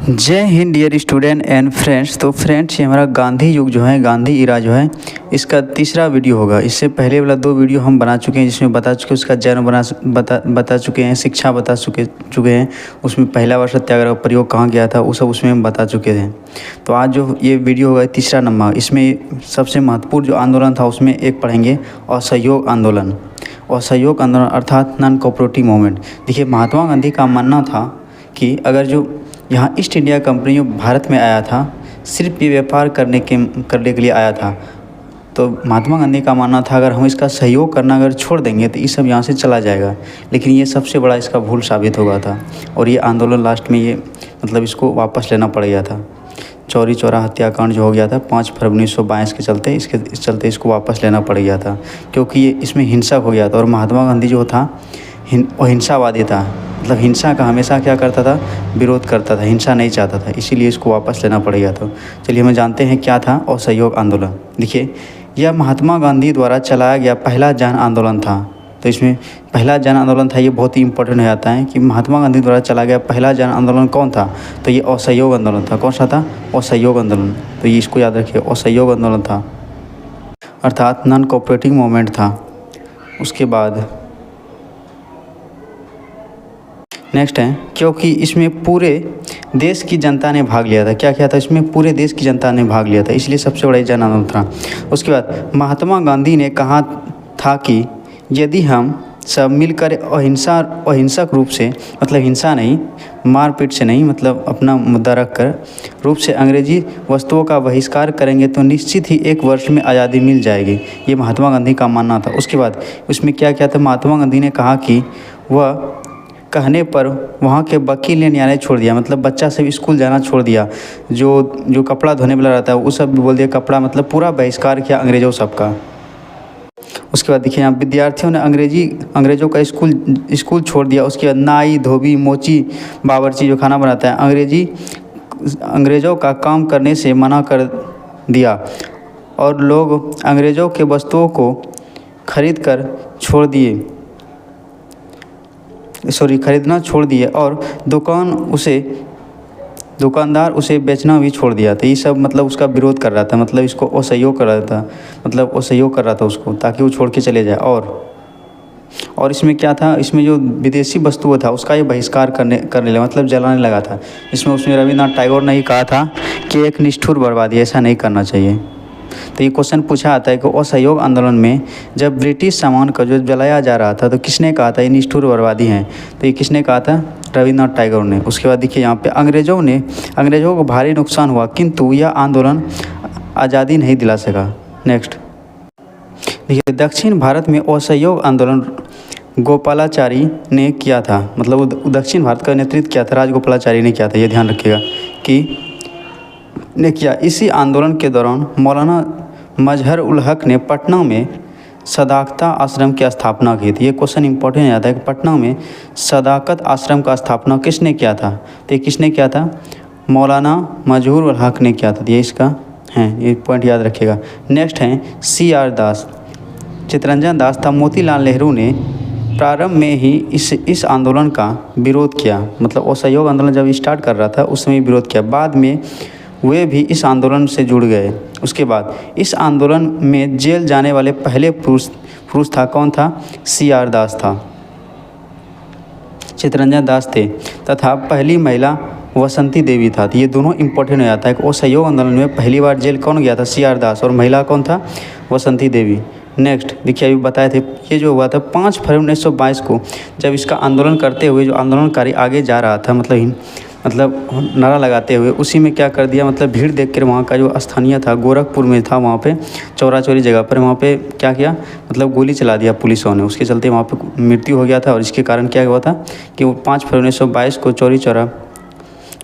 जय हिंद dear student and friends. तो फ्रेंड्स, ये हमारा गांधी युग जो है, गांधी इरा जो है, इसका तीसरा वीडियो होगा। इससे पहले वाला 2 वीडियो हम बना चुके हैं, जिसमें बता चुके उसका जन्म बता चुके हैं, शिक्षा बता चुके हैं। उसमें पहला बार सत्याग्रह का प्रयोग कहाँ गया था वो सब उसमें हम बता चुके थे। तो आज जो ये वीडियो होगा तीसरा नंबर, इसमें सबसे महत्वपूर्ण जो आंदोलन था उसमें एक पढ़ेंगे, असहयोग आंदोलन। असहयोग आंदोलन अर्थात नॉन कोऑपरेटिव मूवमेंट। देखिए, महात्मा गांधी का मानना था कि अगर जो यहाँ ईस्ट इंडिया कंपनी जो भारत में आया था, सिर्फ ये व्यापार करने के लिए आया था। तो महात्मा गांधी का मानना था अगर हम इसका सहयोग करना अगर छोड़ देंगे तो ये सब यहाँ से चला जाएगा। लेकिन ये सबसे बड़ा इसका भूल साबित हो गया था और ये आंदोलन लास्ट में ये इसको वापस लेना पड़ गया था। चौरी चौरा हत्याकांड जो हो गया था 5 फरवरी 1922 के चलते इस चलते इसको वापस लेना पड़ गया था, क्योंकि ये इसमें हिंसक हो गया था। और महात्मा गांधी जो था वो हिंसावादी था, मतलब हिंसा का हमेशा क्या करता था, विरोध करता था, हिंसा नहीं चाहता था, इसीलिए इसको वापस लेना पड़ गया। तो चलिए हम जानते हैं क्या था असहयोग आंदोलन। देखिए, यह महात्मा गांधी द्वारा चलाया गया पहला जन आंदोलन था। तो इसमें पहला जन आंदोलन था, ये बहुत ही इंपॉर्टेंट हो जाता है कि महात्मा गांधी द्वारा चलाया गया पहला जन आंदोलन कौन था। तो ये असहयोग आंदोलन था। कौन सा था? असहयोग आंदोलन। तो ये इसको याद रखिए, असहयोग आंदोलन था अर्थात नॉन कोऑपरेटिव मूवमेंट था। उसके बाद नेक्स्ट है, क्योंकि इसमें पूरे देश की जनता ने भाग लिया था। क्या किया था इसमें? पूरे देश की जनता ने भाग लिया था, इसलिए सबसे बड़ा जन आंदोलन था। उसके बाद महात्मा गांधी ने कहा था कि यदि हम सब मिलकर अहिंसक रूप से, मतलब हिंसा नहीं, मारपीट से नहीं, मतलब अपना मुद्दा रख कर रूप से अंग्रेजी वस्तुओं का बहिष्कार करेंगे तो निश्चित ही 1 वर्ष में आज़ादी मिल जाएगी। ये महात्मा गांधी का मानना था। उसके बाद उसमें क्या किया था, महात्मा गांधी ने कहा कि वह कहने पर वहाँ के वकील ने न्यायालय छोड़ दिया, मतलब बच्चा सब स्कूल जाना छोड़ दिया। जो कपड़ा धोने वाला रहता है वो सब भी बोल दिया कपड़ा, मतलब पूरा बहिष्कार किया अंग्रेज़ों सबका। उसके बाद देखिए, यहाँ विद्यार्थियों ने अंग्रेज़ों का स्कूल छोड़ दिया। उसके बाद नाई, धोबी, मोची, बावर्ची जो खाना बनाता है, अंग्रेज़ों का काम करने से मना कर दिया और लोग अंग्रेज़ों के वस्तुओं को खरीदना छोड़ दिए और दुकानदार उसे बेचना भी छोड़ दिया। तो ये सब मतलब उसका विरोध कर रहा था, मतलब इसको असहयोग कर रहा था, मतलब असहयोग कर रहा था उसको, ताकि वो छोड़ के चले जाए। और इसमें क्या था, इसमें जो विदेशी वस्तुओं था उसका ये बहिष्कार करने लगा, मतलब जलाने लगा था। उसमें रविन्द्रनाथ टैगोर ने ही कहा था कि एक निष्ठुर बर्बादी, ऐसा नहीं करना चाहिए। तो ये क्वेश्चन पूछा आता है कि असहयोग आंदोलन में जब ब्रिटिश सामान का जो जलाया जा रहा था तो किसने कहा था ये निष्ठुर बर्बादी है? तो ये किसने कहा था? रविन्द्रनाथ टैगोर ने। उसके बाद देखिए, यहाँ पे अंग्रेज़ों को भारी नुकसान हुआ, किंतु यह आंदोलन आज़ादी नहीं दिला सका। नेक्स्ट देखिए, दक्षिण भारत में असहयोग आंदोलन गोपालाचारी ने किया था, मतलब दक्षिण भारत का नेतृत्व किया था, राजगोपालाचारी ने किया था, ये ध्यान रखिएगा कि ने किया। इसी आंदोलन के दौरान मौलाना मजहर उल हक ने पटना में सदाकत आश्रम की स्थापना की थी। ये क्वेश्चन इंपॉर्टेंट हो जाता है कि पटना में सदाकत आश्रम का स्थापना किसने किया था? तो ये किसने किया था? मौलाना मजहर उल हक ने किया था। ये इसका है, ये पॉइंट याद रखिएगा। नेक्स्ट है CR दास, चित्तरंजन दास था। मोतीलाल नेहरू ने प्रारंभ में ही इस आंदोलन का विरोध किया, मतलब असहयोग आंदोलन जब स्टार्ट कर रहा था उस समय विरोध किया। बाद में वे भी इस आंदोलन से जुड़ गए। उसके बाद इस आंदोलन में जेल जाने वाले पहले पुरुष था, कौन था? CR दास था, चित्तरंजन दास थे, तथा पहली महिला वसंती देवी था। तो ये दोनों इंपॉर्टेंट हो जाता है कि असहयोग आंदोलन में पहली बार जेल कौन गया था? CR दास, और महिला कौन था? वसंती देवी। नेक्स्ट देखिए, अभी बताए थे ये जो हुआ था 5 फरवरी 1922 को, जब इसका आंदोलन करते हुए जो आंदोलनकारी आगे जा रहा था, मतलब नारा लगाते हुए, उसी में क्या कर दिया, मतलब भीड़ देखकर वहाँ का जो स्थानीय था, गोरखपुर में था, वहाँ पे चौरा चौरी जगह पर वहाँ पे क्या किया, मतलब गोली चला दिया पुलिसों ने। उसके चलते वहाँ पे मृत्यु हो गया था। और इसके कारण क्या हुआ था कि वो 5 फरवरी 1922 को चौरी चौरा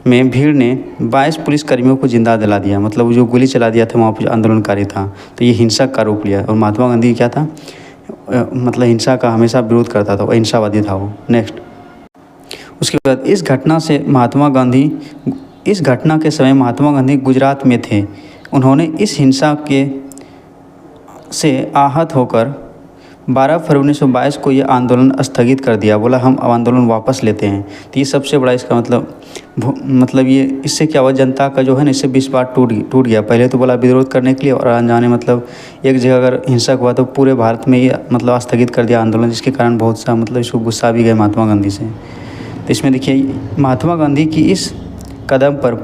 में भीड़ ने 22 पुलिसकर्मियों को जिंदा जला दिया, मतलब जो गोली चला दिया था वहाँ पर आंदोलनकारी था। तो ये हिंसक का रूप लिया। और महात्मा गांधी क्या था, मतलब हिंसा का हमेशा विरोध करता था, अहिंसावादी था वो। नेक्स्ट उसके बाद इस घटना के समय महात्मा गांधी गुजरात में थे। उन्होंने इस हिंसा से आहत होकर 12 फरवरी 1922 को ये आंदोलन स्थगित कर दिया, बोला हम आंदोलन वापस लेते हैं। तो ये सबसे बड़ा इसका मतलब ये इससे क्या हुआ, जनता का जो है ना इससे विश्वास टूट गया। पहले तो बोला विरोध करने के लिए और अनजाने मतलब एक जगह अगर हिंसक हुआ तो पूरे भारत में ये मतलब स्थगित कर दिया आंदोलन, जिसके कारण बहुत सा मतलब इसको गुस्सा भी गया महात्मा गांधी से। तो इसमें देखिए महात्मा गांधी की इस कदम पर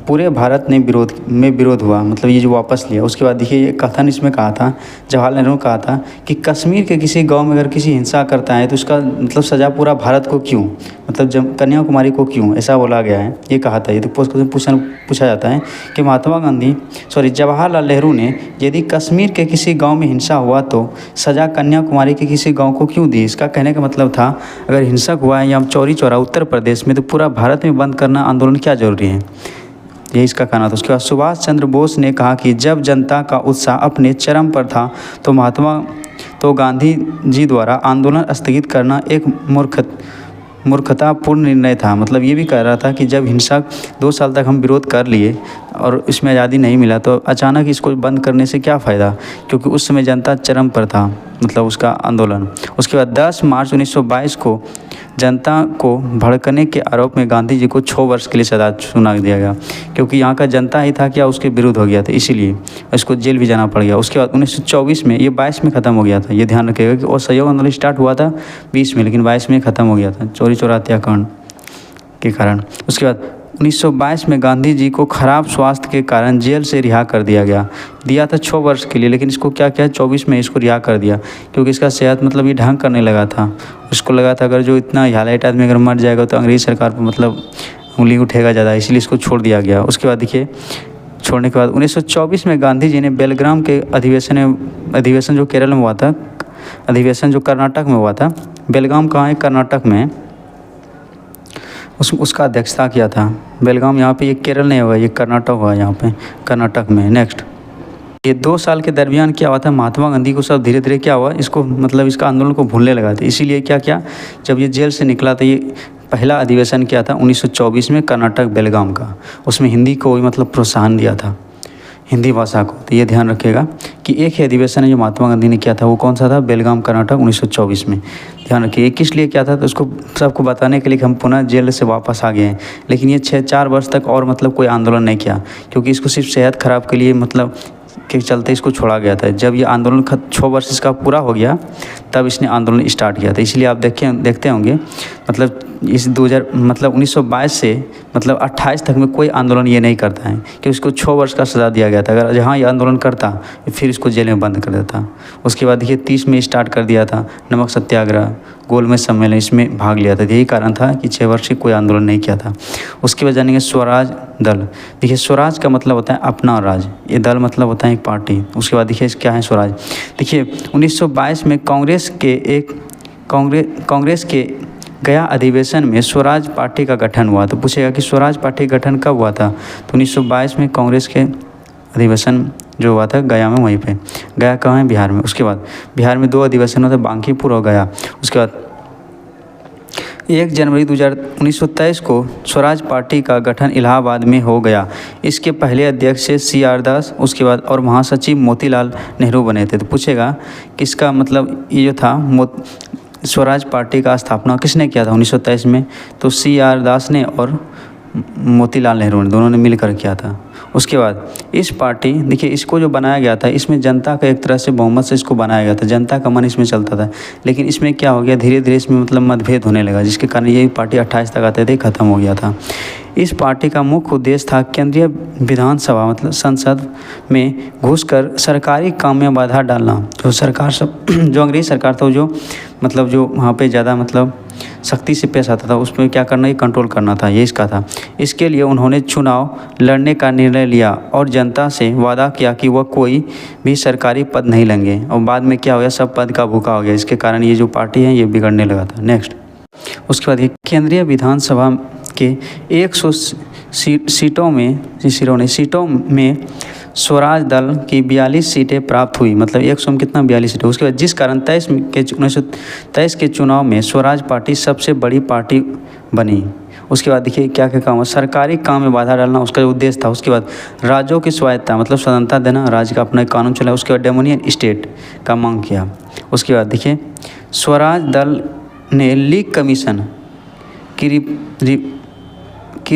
पूरे भारत ने विरोध हुआ, मतलब ये जो वापस लिया। उसके बाद देखिए ये कथन इसमें कहा था, जवाहरलाल नेहरू ने कहा था कि कश्मीर के किसी गांव में अगर किसी हिंसा करता है तो उसका मतलब सज़ा पूरा भारत को क्यों, मतलब जब कन्याकुमारी को क्यों, ऐसा बोला गया है, ये कहा था। ये तो पूछा जाता है कि जवाहरलाल नेहरू ने यदि कश्मीर के किसी गाँव में हिंसा हुआ तो सज़ा कन्याकुमारी के किसी गाँव को क्यों दी। इसका कहने का मतलब था अगर हिंसक हुआ है या चौरी चौरा उत्तर प्रदेश में तो पूरा भारत में बंद करना आंदोलन क्या ज़रूरी है, ये इसका कहना था। उसके बाद सुभाष चंद्र बोस ने कहा कि जब जनता का उत्साह अपने चरम पर था तो गांधी जी द्वारा आंदोलन स्थगित करना एक मूर्खतापूर्ण निर्णय था। मतलब ये भी कह रहा था कि जब हिंसक 2 साल तक हम विरोध कर लिए और इसमें आज़ादी नहीं मिला तो अचानक इसको बंद करने से क्या फ़ायदा, क्योंकि उस समय जनता चरम पर था, मतलब उसका आंदोलन। उसके बाद 10 मार्च 1922 को जनता को भड़कने के आरोप में गांधी जी को 6 वर्ष के लिए सजा सुना दिया गया, क्योंकि यहाँ का जनता ही था क्या उसके विरुद्ध हो गया था, इसीलिए इसको जेल भी जाना पड़ गया। उसके बाद 1924 में, ये 22 में ख़त्म हो गया था, ये ध्यान रखिएगा कि असहयोग आंदोलन स्टार्ट हुआ था 20 में, लेकिन 22 में ख़त्म हो गया था चोरी चौरा हत्याकांड के कारण। उसके बाद 1922 में गांधी जी को खराब स्वास्थ्य के कारण जेल से रिहा कर दिया था 6 वर्ष के लिए, लेकिन इसको क्या 24 में इसको रिहा कर दिया, क्योंकि इसका सेहत मतलब ये ढंग करने लगा था। उसको लगा था अगर जो इतना हाईलाइट आदमी अगर मर जाएगा तो अंग्रेज़ सरकार पर मतलब उंगली उठेगा ज़्यादा, इसलिए इसको छोड़ दिया गया। उसके बाद देखिए छोड़ने के बाद 1924 में गांधी जी ने बेलग्राम के अधिवेशन जो केरल में हुआ था, अधिवेशन जो कर्नाटक में हुआ था, बेलगाम कहाँ है, कर्नाटक में, उसका अध्यक्षता किया था। बेलगाम यहाँ पे, ये केरल नहीं हुआ, ये कर्नाटक हुआ यहाँ पे, कर्नाटक में। नेक्स्ट, ये 2 साल के दरमियान क्या हुआ था, महात्मा गांधी को सब धीरे धीरे क्या हुआ, इसको मतलब इसका आंदोलन को भूलने लगा था। इसीलिए क्या जब ये जेल से निकला था, ये पहला अधिवेशन क्या था 1924 में कर्नाटक बेलगाम का, उसमें हिंदी को मतलब प्रोत्साहन दिया था, हिंदी भाषा को। तो ये ध्यान रखिएगा कि एक ही अधिवेशन है जो महात्मा गांधी ने किया था, वो कौन सा था, बेलगाम कर्नाटक 1924 में। ध्यान रखिए किस लिए क्या था, तो उसको सबको बताने के लिए हम पुनः जेल से वापस आ गए हैं। लेकिन ये 4 वर्ष तक और मतलब कोई आंदोलन नहीं किया, क्योंकि इसको सिर्फ सेहत खराब के लिए मतलब के चलते इसको छोड़ा गया था। जब ये आंदोलन 6 वर्ष इसका पूरा हो गया तब इसने आंदोलन स्टार्ट किया था। इसलिए आप देखते होंगे मतलब इस 1922 से मतलब 28 तक में कोई आंदोलन ये नहीं करता है, कि उसको 6 वर्ष का सज़ा दिया गया था। अगर जहाँ ये आंदोलन करता फिर इसको जेल में बंद कर देता। उसके बाद देखिए 30 में स्टार्ट कर दिया था नमक सत्याग्रह, गोलमेज सम्मेलन, इसमें भाग लिया था। यही कारण था कि 6 वर्ष से कोई आंदोलन नहीं किया था। उसके बाद जानेंगे स्वराज दल। देखिए स्वराज का मतलब होता है अपना राज, ये दल मतलब होता है एक पार्टी। उसके बाद देखिए क्या है स्वराज। देखिए 1922 में कांग्रेस के गया अधिवेशन में स्वराज पार्टी का गठन हुआ। तो पूछेगा कि स्वराज पार्टी गठन कब हुआ था, तो 1922 में कांग्रेस के अधिवेशन जो हुआ था गया में, वहीं पे। गया कहाँ है, बिहार में। उसके बाद बिहार में 2 अधिवेशन होते, बांकीपुर और गया। उसके बाद 1 जनवरी 1923 को स्वराज पार्टी का गठन इलाहाबाद में हो गया। इसके पहले अध्यक्ष CR दास, उसके बाद और महासचिव मोतीलाल नेहरू बने थे। तो पूछेगा किसका मतलब ये जो था स्वराज पार्टी का स्थापना किसने किया था 1923 में, तो CR दास ने और मोतीलाल नेहरू ने, दोनों ने मिलकर किया था। उसके बाद इस पार्टी, देखिए इसको जो बनाया गया था इसमें जनता का एक तरह से बहुमत से इसको बनाया गया था, जनता का मन इसमें चलता था। लेकिन इसमें क्या हो गया, धीरे धीरे इसमें मतलब मतभेद होने लगा, जिसके कारण ये पार्टी 28 तक आते थे, ख़त्म हो गया था। इस पार्टी का मुख्य उद्देश्य था केंद्रीय विधानसभा मतलब संसद में घुसकर सरकारी काम में बाधा डालना। जो सरकार जो अंग्रेज़ सरकार था, जो मतलब जो वहाँ पे ज़्यादा मतलब सख्ती से पेश आता था, उसमें क्या करना, ये कंट्रोल करना था, ये इसका था। इसके लिए उन्होंने चुनाव लड़ने का निर्णय लिया और जनता से वादा किया कि वह कोई भी सरकारी पद नहीं लेंगे। और बाद में क्या हो गया, सब पद का भूखा हो गया। इसके कारण ये जो पार्टी है ये बिगड़ने लगा था। नेक्स्ट, उसके बाद केंद्रीय विधानसभा के 100 सीटों में स्वराज दल की 42 सीटें प्राप्त हुई, मतलब 100 में कितना, 42 सीटें। उसके बाद जिस कारण 1923 के चुनाव में स्वराज पार्टी सबसे बड़ी पार्टी बनी। उसके बाद देखिए क्या क्या काम है, सरकारी काम में बाधा डालना उसका जो उद्देश्य था। उसके बाद राज्यों की स्वायत्ता मतलब स्वतंत्रता देना, राज्य का अपना एक कानून चलाया। उसके बाद डेमोनियन स्टेट का मांग किया। उसके बाद देखिए स्वराज दल ने लीग कमीशन की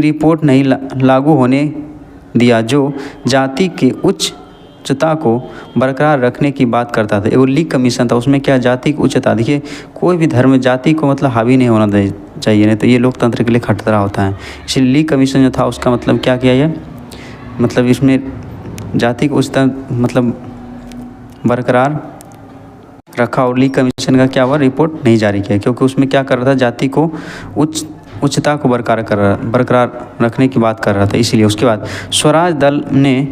रिपोर्ट नहीं लागू होने दिया जो जाति के उच्चता को बरकरार रखने की बात करता था। वो लीग कमीशन था, उसमें क्या जाति की उच्चता, देखिए कोई भी धर्म में जाति को मतलब हावी नहीं होना चाहिए, नहीं तो ये लोकतंत्र के लिए खतरा होता है। इसलिए लीग कमीशन जो था उसका मतलब क्या किया है, मतलब इसमें जाति की उच्चता मतलब बरकरार रखा और लीग कमीशन का क्या हुआ, रिपोर्ट नहीं जारी किया, क्योंकि उसमें क्या कर रहा था, जाति को उच्चता को बरकरार रखने की बात कर रहा था, इसीलिए। उसके बाद स्वराज दल ने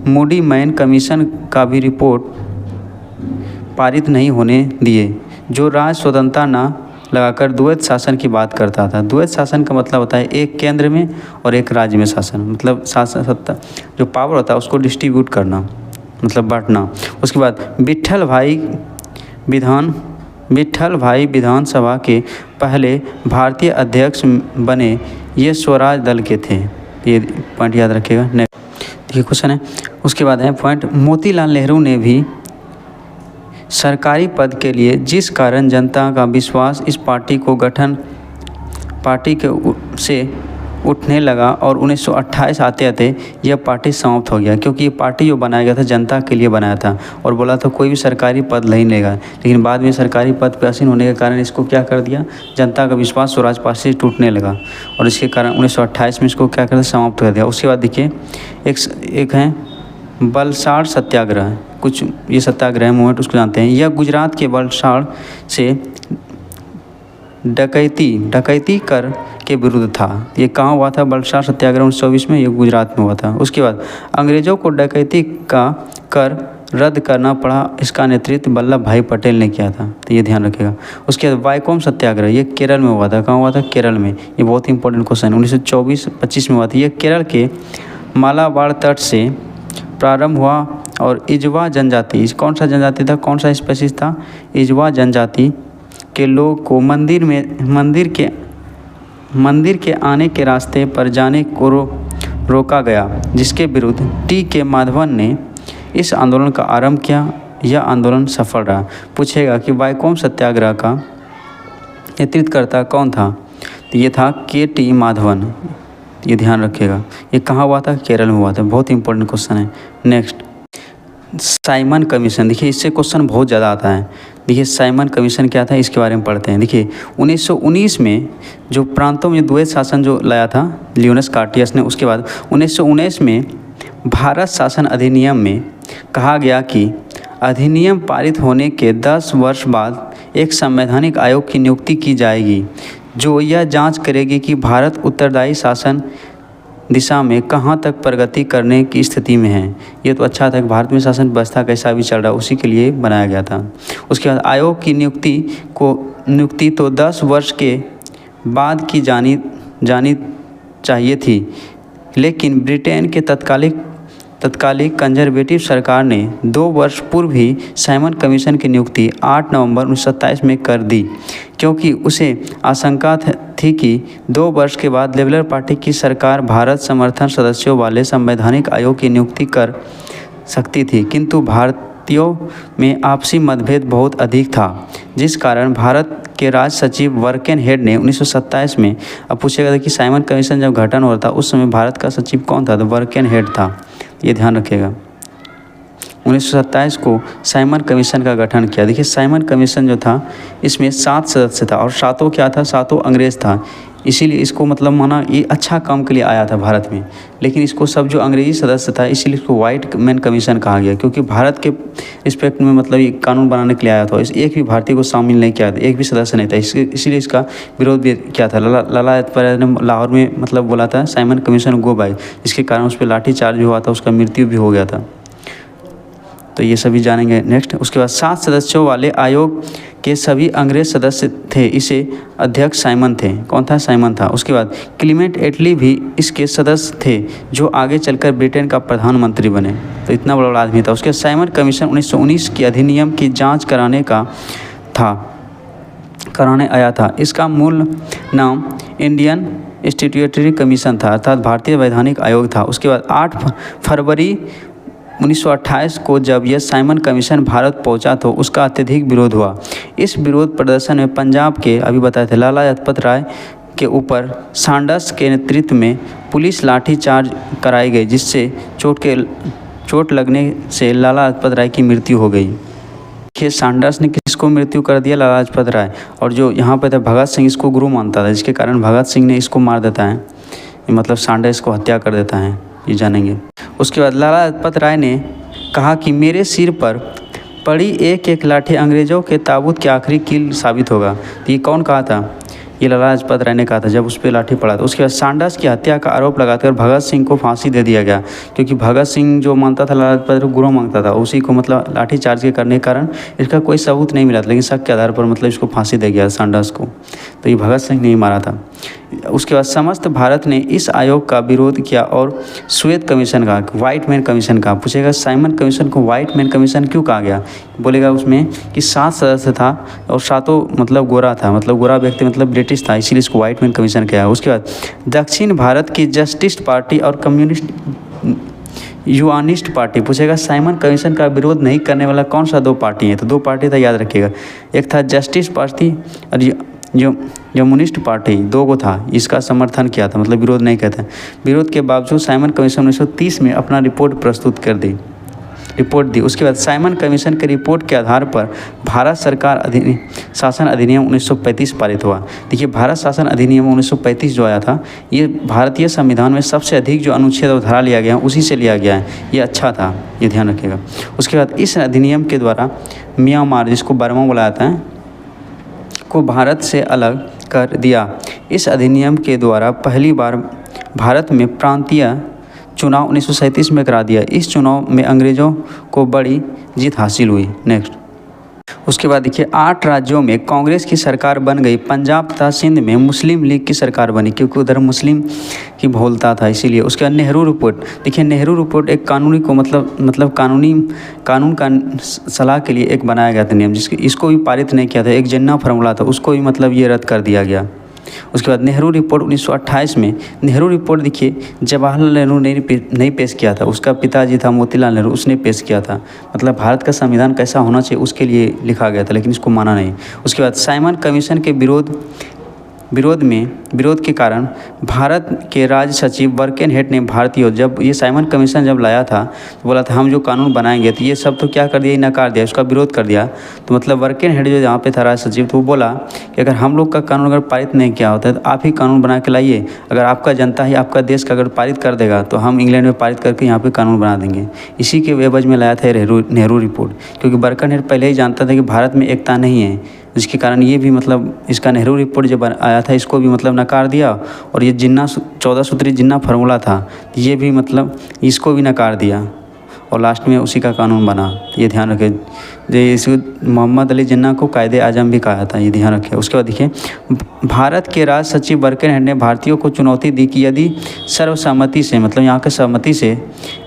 मूडी मैन कमीशन का भी रिपोर्ट पारित नहीं होने दिए जो राज्य स्वतंत्रता न लगाकर द्वैत शासन की बात करता था। द्वैत शासन का मतलब होता है एक केंद्र में और एक राज्य में शासन, मतलब शासन सत्ता जो पावर होता है उसको डिस्ट्रीब्यूट करना, मतलब बांटना। उसके बाद विट्ठल भाई विधानसभा के पहले भारतीय अध्यक्ष बने, ये स्वराज दल के थे। ये पॉइंट याद रखिएगा। नेक्स्ट देखिए क्वेश्चन है, उसके बाद है पॉइंट, मोतीलाल नेहरू ने भी सरकारी पद के लिए जिस कारण जनता का विश्वास इस पार्टी से उठने लगा और 1928 आते आते यह पार्टी समाप्त हो गया, क्योंकि ये पार्टी जो बनाया गया था जनता के लिए बनाया था और बोला था कोई भी सरकारी पद नहीं लेगा, लेकिन बाद में सरकारी पद पर आसीन होने के कारण इसको क्या कर दिया, जनता का विश्वास स्वराज पार्टी से टूटने लगा और इसके कारण 1928 में इसको क्या कर दिया, समाप्त कर दिया। उसके बाद देखिए एक है बलसाड़ सत्याग्रह, कुछ ये सत्याग्रह मूवमेंट उसको जानते हैं। यह गुजरात के बलसाड़ से डकैती कर के विरुद्ध था। ये कहाँ हुआ था, बलसाड़ सत्याग्रह 1924 में, ये गुजरात में हुआ था। उसके बाद अंग्रेज़ों को डकैती का कर रद्द करना पड़ा, इसका नेतृत्व वल्लभ भाई पटेल ने किया था, तो ये ध्यान रखिएगा। उसके बाद वाइकोम सत्याग्रह, ये केरल में हुआ था। कहाँ हुआ था, केरल में। ये बहुत इंपॉर्टेंट क्वेश्चन है, 1924-25 में हुआ था। ये केरल के मालाबार तट से प्रारंभ हुआ और इजवा जनजाति, कौन सा जनजाति था, कौन सा स्पेसिस था, इजवा जनजाति के लोग को मंदिर के आने के रास्ते पर जाने को रोका गया, जिसके विरुद्ध टी.के. माधवन ने इस आंदोलन का आरंभ किया। यह आंदोलन सफल रहा। पूछेगा कि वाइकोम सत्याग्रह का नेतृत्वकर्ता कौन था, तो ये था के.टी. माधवन, ये ध्यान रखिएगा। ये कहाँ हुआ था, केरल में हुआ था। बहुत इंपॉर्टेंट क्वेश्चन है। नेक्स्ट साइमन कमीशन, देखिए इससे क्वेश्चन बहुत ज़्यादा आता है। देखिए साइमन कमीशन क्या था, इसके बारे में पढ़ते हैं। देखिए 1919 में जो प्रांतों में द्वैत शासन जो लाया था लियोनस कार्टियस ने, उसके बाद 1919 में भारत शासन अधिनियम में कहा गया कि अधिनियम पारित होने के 10 वर्ष बाद एक संवैधानिक आयोग की नियुक्ति की जाएगी जो यह जांच करेगी कि भारत उत्तरदायी शासन दिशा में कहाँ तक प्रगति करने की स्थिति में है। ये तो अच्छा था कि भारत में शासन व्यवस्था कैसा भी चल रहा है, उसी के लिए बनाया गया था। उसके बाद आयोग की नियुक्ति तो 10 वर्ष के बाद की जानी चाहिए थी, लेकिन ब्रिटेन के तत्कालिक कंजर्वेटिव सरकार ने 2 वर्ष पूर्व ही साइमन कमीशन की नियुक्ति 8 नवंबर 1927 में कर दी, क्योंकि उसे आशंका थी कि 2 वर्ष के बाद लिबरल पार्टी की सरकार भारत समर्थन सदस्यों वाले संवैधानिक आयोग की नियुक्ति कर सकती थी, किंतु भारतीयों में आपसी मतभेद बहुत अधिक था, जिस कारण भारत के राज सचिव वर्केन हेड ने 1927 में, अब पूछेगा था कि साइमन कमीशन जब गठन हो रहा था उस समय भारत का सचिव कौन था, तो वर्केन हेड था, ये ध्यान रखिएगा। 1927 को साइमन कमीशन का गठन किया। देखिए साइमन कमीशन जो था इसमें 7 सदस्य था और 7 क्या था, 7 अंग्रेज़ था, इसीलिए इसको मतलब माना ये अच्छा काम के लिए आया था भारत में, लेकिन इसको सब जो अंग्रेज़ी सदस्य था इसीलिए इसको वाइट मैन कमीशन कहा गया, क्योंकि भारत के रिस्पेक्ट में मतलब ये कानून बनाने के लिए आया था। इस एक भी भारतीय को शामिल नहीं किया था, एक भी सदस्य नहीं था, इसीलिए इसका विरोध भी किया था। लाला लाजपत राय ने लाहौर में मतलब बोला था साइमन कमीशन गो बाय, इसके कारण उस पर लाठीचार्ज भी हुआ था, उसका मृत्यु भी हो गया था। तो ये सभी जानेंगे नेक्स्ट। उसके बाद 7 सदस्यों वाले आयोग के सभी अंग्रेज सदस्य थे, इसे अध्यक्ष साइमन थे। कौन था, साइमन था। उसके बाद क्लीमेंट एटली भी इसके सदस्य थे, जो आगे चलकर ब्रिटेन का प्रधानमंत्री बने, तो इतना बड़ा आदमी था। उसके साइमन कमीशन 1919 की अधिनियम की जांच कराने का था। कराने आया था। इसका मूल नाम इंडियन स्टैट्यूटरी कमीशन था, अर्थात भारतीय वैधानिक आयोग था। उसके बाद 8 फरवरी 1928 को जब यह साइमन कमीशन भारत पहुंचा तो उसका अत्यधिक विरोध हुआ। इस विरोध प्रदर्शन में पंजाब के अभी बताए थे लाला लाजपत राय के ऊपर सैंडर्स के नेतृत्व में पुलिस लाठीचार्ज कराई गई, जिससे चोट लगने से लाला लाजपत राय की मृत्यु हो गई। देखिए सैंडर्स ने किसको मृत्यु कर दिया? लाला लाजपत राय। और जो यहाँ पे था भगत सिंह इसको गुरु मानता था, जिसके कारण भगत सिंह ने इसको मार देता है, मतलब सैंडर्स को हत्या कर देता है, ये जानेंगे। उसके बाद लाला लाजपत राय ने कहा कि मेरे सिर पर पड़ी एक एक लाठी अंग्रेज़ों के ताबूत की आखिरी कील साबित होगा। तो ये कौन कहा था? ये लाला लाजपत राय ने कहा था जब उस पर लाठी पड़ा था। उसके बाद सैंडर्स की हत्या का आरोप लगाकर भगत सिंह को फांसी दे दिया गया, क्योंकि भगत सिंह जो मानता था लाला लाजपत राय गुरु मांगता था, उसी को मतलब लाठी चार्ज के करने के कारण इसका कोई सबूत नहीं मिला था, लेकिन शक के आधार पर मतलब इसको फांसी दे गया सैंडर्स को। तो ये भगत सिंह ने ही मारा था। उसके बाद समस्त भारत ने इस आयोग का विरोध किया और श्वेत कमीशन का, वाइट मैन कमीशन का। पूछेगा साइमन कमीशन को वाइट मैन कमीशन क्यों कहा गया? बोलेगा उसमें कि 7 सदस्य था और 7 मतलब गोरा था, मतलब गोरा व्यक्ति मतलब ब्रिटिश था, इसीलिए इसको वाइट मैन कमीशन किया। उसके बाद दक्षिण भारत की जस्टिस पार्टी और कम्युनिस्ट यूनिस्ट पार्टी। पूछेगा साइमन कमीशन का विरोध नहीं करने वाला कौन सा 2 पार्टी है? तो 2 पार्टी था, याद रखिएगा। एक था जस्टिस पार्टी और जो कम्युनिस्ट पार्टी, 2 को था, इसका समर्थन किया था, मतलब विरोध नहीं कहते। विरोध के बावजूद साइमन कमीशन 1930 में अपना रिपोर्ट प्रस्तुत कर दी, रिपोर्ट दी। उसके बाद साइमन कमीशन के रिपोर्ट के आधार पर भारत सरकार शासन अधिनियम 1935 पारित हुआ। देखिए भारत शासन अधिनियम 1935 जो आया था, ये भारतीय संविधान में सबसे अधिक जो अनुच्छेद और धारा लिया गया उसी से लिया गया है, ये अच्छा था, ये ध्यान रखिएगा। उसके बाद इस अधिनियम के द्वारा म्यांमार, जिसको बर्मा बुलाया जाता है, को भारत से अलग कर दिया। इस अधिनियम के द्वारा पहली बार भारत में प्रांतीय चुनाव 1937 में करा दिया। इस चुनाव में अंग्रेज़ों को बड़ी जीत हासिल हुई। नेक्स्ट उसके बाद देखिए 8 राज्यों में कांग्रेस की सरकार बन गई। पंजाब तथा सिंध में मुस्लिम लीग की सरकार बनी, क्योंकि उधर मुस्लिम की बहुलता था, इसीलिए। उसके बाद नेहरू रिपोर्ट। देखिए नेहरू रिपोर्ट एक कानूनी को मतलब कानून का सलाह के लिए एक बनाया गया था नियम, इसको भी पारित नहीं किया था। एक जिन्ना फार्मूला था, उसको भी मतलब ये रद्द कर दिया गया। उसके बाद नेहरू रिपोर्ट 1928 में। नेहरू रिपोर्ट देखिए जवाहरलाल नेहरू ने नहीं पेश किया था, उसका पिताजी था मोतीलाल नेहरू, उसने पेश किया था। मतलब भारत का संविधान कैसा होना चाहिए उसके लिए लिखा गया था, लेकिन इसको माना नहीं। उसके बाद साइमन कमीशन के विरोध के कारण भारत के राज्य सचिव बर्केनहेड ने जब ये साइमन कमीशन जब लाया था तो बोला था हम जो कानून बनाएंगे, तो ये सब तो क्या कर दिया, नकार दिया, उसका विरोध कर दिया। तो मतलब बर्केनहेड जो यहाँ पे था राज्य सचिव, तो वो बोला कि अगर हम लोग का कानून अगर पारित नहीं किया होता है तो आप ही कानून बना के लाइए। अगर आपका जनता ही आपका देश का अगर पारित कर देगा तो हम इंग्लैंड में पारित करके यहाँ पे कानून बना देंगे। इसी के एवज में लाया था नेहरू रिपोर्ट, क्योंकि बर्केनहेड पहले ही जानता था कि भारत में एकता नहीं है, जिसके कारण ये भी मतलब इसका नेहरू रिपोर्ट जब आया था इसको भी मतलब नकार दिया। और ये जिन्ना 14 सूत्री जिन्ना फार्मूला था, ये भी मतलब इसको भी नकार दिया और लास्ट में उसी का कानून बना। ये ध्यान रखें। इस मोहम्मद अली जिन्ना को कायदे आजम भी कहा था, ये ध्यान रखें। उसके बाद देखिए भारत के राज सचिव बर्केनहेड ने भारतीयों को चुनौती दी कि यदि सर्वसम्मति से, मतलब यहाँ के सहमति से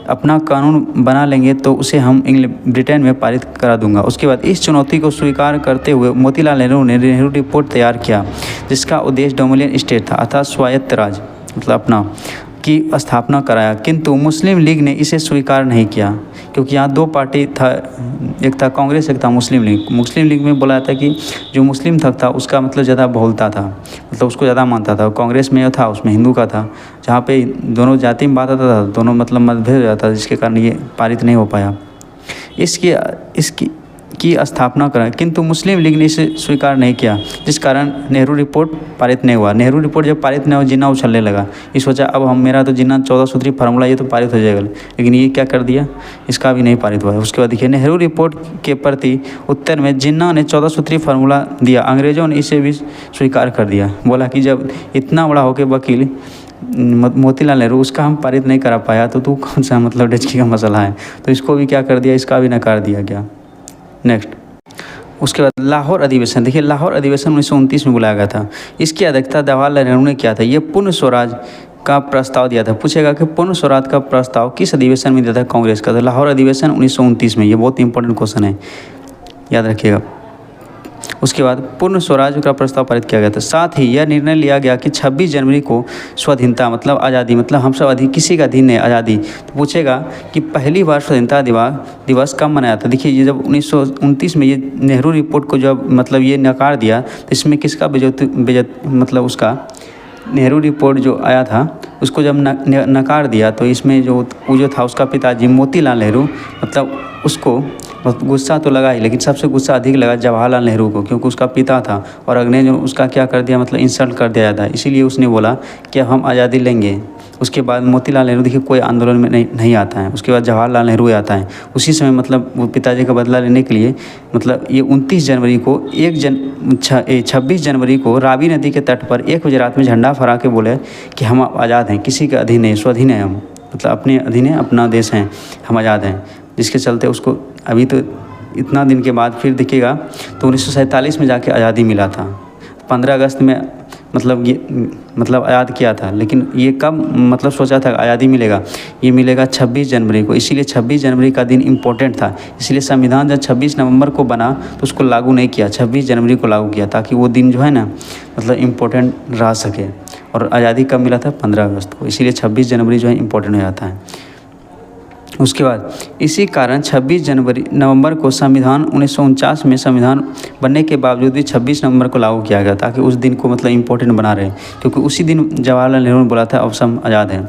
अपना कानून बना लेंगे तो उसे हम ब्रिटेन में पारित करा दूंगा। उसके बाद इस चुनौती को स्वीकार करते हुए मोतीलाल नेहरू ने नेहरू रिपोर्ट तैयार किया, जिसका उद्देश्य डोमिनियन स्टेट था, अर्थात स्वायत्त राज्य मतलब अपना की स्थापना कराया। किंतु मुस्लिम लीग ने इसे स्वीकार नहीं किया, क्योंकि यहाँ 2 पार्टी था, एक था कांग्रेस, एक था मुस्लिम लीग। मुस्लिम लीग में बोला था कि जो मुस्लिम था उसका मतलब ज़्यादा बहुलता था, मतलब उसको ज़्यादा मानता था। कांग्रेस में था उसमें हिंदू का था, जहाँ पे दोनों जाति में बात आता था, दोनों मतलब मतभेद हो जाता था, जिसके कारण ये पारित नहीं हो पाया। इसकी स्थापना करा, किंतु मुस्लिम लीग ने इसे स्वीकार नहीं किया, जिस कारण नेहरू रिपोर्ट पारित नहीं हुआ। नेहरू रिपोर्ट जब पारित नहीं हुआ, जिन्ना उछलने लगा। ये सोचा अब मेरा तो जिन्ना 14 सूत्री फार्मूला ये तो पारित हो जाएगा, लेकिन ये क्या कर दिया, इसका भी नहीं पारित हुआ। उसके बाद देखिए नेहरू रिपोर्ट के प्रति उत्तर में जिन्ना ने 14 सूत्री फार्मूला दिया, अंग्रेज़ों ने इसे भी स्वीकार कर दिया। बोला कि जब इतना बड़ा होकर वकील मोतीलाल नेहरू उसका हम पारित नहीं करा पाया तो तू कौन सा मतलब डेचकी का मसला है, तो इसको भी क्या कर दिया, इसका भी नकार दिया गया। नेक्स्ट उसके बाद लाहौर अधिवेशन। देखिए लाहौर अधिवेशन 1929 में बुलाया गया था। इसकी अध्यक्षता जवाहरलाल नेहरू ने किया था। ये पूर्ण स्वराज का प्रस्ताव दिया था। पूछेगा कि पूर्ण स्वराज का प्रस्ताव किस अधिवेशन में दिया था कांग्रेस का, तो लाहौर अधिवेशन 1929 में। ये बहुत इंपॉर्टेंट क्वेश्चन है, याद रखिएगा। उसके बाद पूर्ण स्वराज्य का प्रस्ताव पारित किया गया था। साथ ही यह निर्णय लिया गया कि 26 जनवरी को स्वाधीनता मतलब आज़ादी, मतलब हम सब किसी का अधीन है आज़ादी। तो पूछेगा कि पहली बार स्वाधीनता दिवस कब मनाया था। देखिए, ये जब 1929 में ये नेहरू रिपोर्ट को जब मतलब ये नकार दिया, तो इसमें किसका मतलब उसका नेहरू रिपोर्ट जो आया था उसको जब नकार दिया, तो इसमें जो था उसका पिताजी मोतीलाल नेहरू, मतलब उसको गुस्सा तो लगा ही, लेकिन सबसे गुस्सा अधिक लगा जवाहरलाल नेहरू को, क्योंकि उसका पिता था और अगले जो उसका क्या कर दिया, मतलब इंसल्ट कर दिया जाता है। इसीलिए उसने बोला कि हम आज़ादी लेंगे। उसके बाद मोतीलाल नेहरू, देखिए, कोई आंदोलन में नहीं आता है। उसके बाद जवाहरलाल नेहरू आता है। उसी समय मतलब वो पिताजी का बदला लेने के लिए मतलब ये 29 जनवरी को 26 जनवरी को रावी नदी के तट पर 1 बजे रात में झंडा फहरा के बोले कि हम आज़ाद हैं, किसी के अधीन नहीं, स्वाधीन हैं हम, मतलब अपने अधीन है, अपना देश है, हम आज़ाद हैं। जिसके चलते उसको अभी तो इतना दिन के बाद फिर दिखेगा तो 1947 में जाके आज़ादी मिला था। 15 अगस्त में मतलब ये मतलब आज़ाद किया था, लेकिन ये कब मतलब सोचा था आज़ादी मिलेगा, ये मिलेगा 26 जनवरी को। इसीलिए 26 जनवरी का दिन इम्पोर्टेंट था। इसलिए संविधान जब 26 नवंबर को बना तो उसको लागू नहीं किया, 26 जनवरी को लागू किया, ताकि वो दिन जो है ना मतलब इम्पोर्टेंट रह सके। और आज़ादी कब मिला था, 15 अगस्त को। इसीलिए 26 जनवरी जो है इम्पोर्टेंट हो जाता है। उसके बाद इसी कारण 26 नवंबर को संविधान 1949 में संविधान बनने के बावजूद भी 26 नवंबर को लागू किया गया, ताकि उस दिन को मतलब इम्पोर्टेंट बना रहे, क्योंकि उसी दिन जवाहरलाल नेहरू ने बोला था अब सब आज़ाद हैं।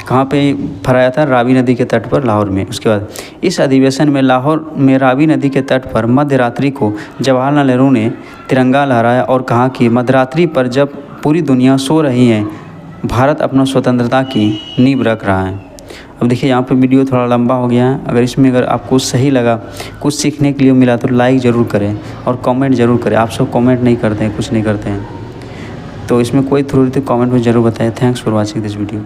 कहाँ पे फहराया था, रावी नदी के तट पर, लाहौर में। उसके बाद इस अधिवेशन में लाहौर में रावी नदी के तट पर मध्य रात्रि को जवाहरलाल नेहरू ने तिरंगा लहराया और कहा कि मध्यरात्रि पर जब पूरी दुनिया सो रही है, भारत अपना स्वतंत्रता की नींव रख रहा है। अब देखिए, यहाँ पे वीडियो थोड़ा लंबा हो गया है। अगर इसमें आपको सही लगा, कुछ सीखने के लिए मिला, तो लाइक ज़रूर करें और कमेंट ज़रूर करें। आप सब कमेंट नहीं करते हैं, कुछ नहीं करते हैं, तो इसमें कोई थ्रू कमेंट में ज़रूर बताएं। Thanks for watching this video.